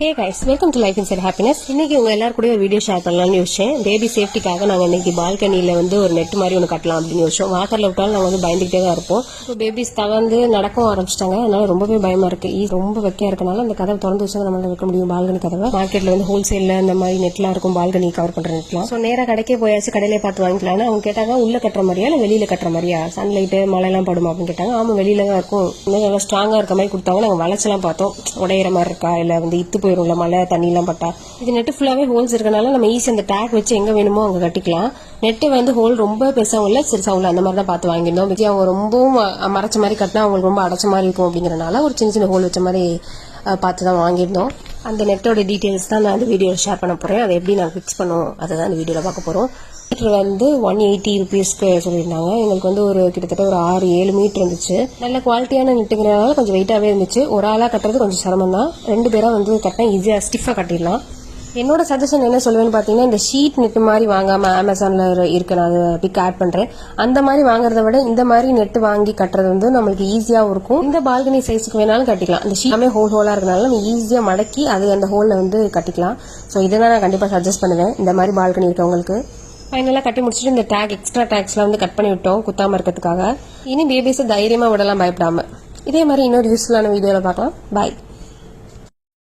Hey guys, welcome to life inside happiness. இன்னைக்கு உங்க எல்லாரும் கூட ஒரு வீடியோ ஷேர் பண்ணலாம்னு யோசிச்சேன். பேபி சேஃப்டிக்காக நாங்க இன்னைக்கு பால்கனியில வந்து ஒரு நெட் மாதிரி ஒன்று கட்டலாம் அப்படின்னு யோசிச்சோம். வாக்கர்ல விட்டாலும் நாங்க வந்து பயந்துகிட்டே தான் இருப்போம். இப்போ பேபிஸ் தவந்து நடக்கவும் ஆரம்பிச்சிட்டாங்க. அதனால ரொம்பவே பயமா இருக்கு. ரொம்ப வெக்கையா இருக்கனால அந்த கதவை திறந்து வச்சு நம்மளால வைக்க முடியும். பால்கனி கதவை மார்க்கெட்ல வந்து ஹோல்சேல்ல இந்த மாதிரி நெட்லாம் இருக்கும், பால்கனி கவர் பண்ற நெட்லாம். ஸோ நேராக கடைக்கே போயாச்சு, கடையிலே பார்த்து வாங்கிக்கலாம்னு அவங்க கேட்டாங்க. உள்ள கட்டுற மாதிரியா இல்லை வெளியில கட்டுற மாதிரியா, சன்லைட்டு மழை எல்லாம் படுமா அப்படின்னு கேட்டாங்க. ஆமா வெளியில தான் இருக்கும், இன்னும் நல்லா ஸ்ட்ராங்கா இருக்க மாதிரி கொடுத்தாங்க. நாங்கள் வளைச்செல்லாம் பார்த்தோம், உடையிற மாதிரி இருக்கா இல்லை வந்து இத்து போயிரும்ல மழை தண்ணி எல்லாம் பட்டா. இது நெட்டு ஃபுல்லாவே ஹோல்ஸ் இருக்கனால நம்ம ஈஸி அந்த டேக் வச்சு எங்க வேணுமோ அங்க கட்டிக்கலாம். நெட்டு வந்து ஹோல் ரொம்ப பெருசாவும் இல்ல சிறுசாவும் இல்ல, அந்த மாதிரி தான் பார்த்து வாங்கியிருந்தோம். விஜய் அவங்க ரொம்பவும் மறைச்ச மாதிரி கட்டினா அவங்களுக்கு ரொம்ப அடைச்ச மாதிரி இருக்கும் அப்படிங்கறனால ஒரு சின்ன சின்ன ஹோல் வச்ச மாதிரி பார்த்து தான் வாங்கியிருந்தோம். அந்த நெட்டோட டீடைல்ஸ் தான் நான் அந்த வீடியோ ஷேர் பண்ண போறேன். அதை எப்படி நான் ஃபிக்ஸ் பண்ணுவோம் அதை தான் இந்த வீடியோல பார்க்க போறோம். மீட்டர் வந்து 180 rupeesக்கு சொல்லியிருந்தாங்க. எங்களுக்கு வந்து ஒரு கிட்டத்தட்ட ஒரு 6-7 மீட்டர் இருந்துச்சு. நல்ல குவாலிட்டியான நெட்டுங்கிறதுனால கொஞ்சம் வெயிட்டாவே இருந்துச்சு. ஒரு ஆளா கட்டுறது கொஞ்சம் சிரமம் தான். 2 பேரா வந்து கட்டினா ஈஸியா ஸ்டிஃபா கட்டிடலாம். என்னோட சஜஷன் என்ன சொல்லுவேன்னு பாத்தீங்கன்னா, இந்த ஷீட் நெட் மாதிரி வாங்காம அமேசான்ல இருக்கு, நான் பிக் ஆட் பண்றேன். அந்த மாதிரி வாங்குறத விட இந்த மாதிரி நெட் வாங்கி கட்டுறது வந்து நம்மளுக்கு ஈஸியாவும் இருக்கும். இந்த பால்கனி சைஸுக்கு வேணாலும் கட்டிக்கலாம். இந்த ஷீட் ஹோலா இருக்கனால நம்ம ஈஸியா மடக்கி அது அந்த ஹோல்ல வந்து கட்டிக்கலாம். ஸோ இதை தான் நான் கண்டிப்பா சஜஸ்ட் பண்ணுவேன் இந்த மாதிரி பால்கனி இருக்கவங்களுக்கு. ஃபைனலா கட்டி முடிச்சுட்டு இந்த டேக் எக்ஸ்ட்ரா டேக்ஸ்லாம் வந்து கட் பண்ணி விட்டோம் குத்தாம இருக்கிறதுக்காக. இனி பேபிஸை தைரியமா விடலாம் பயப்படாம. இதே மாதிரி இன்னொரு யூஸ்ஃபுல்லான வீடியோல பார்க்கலாம். பாய்.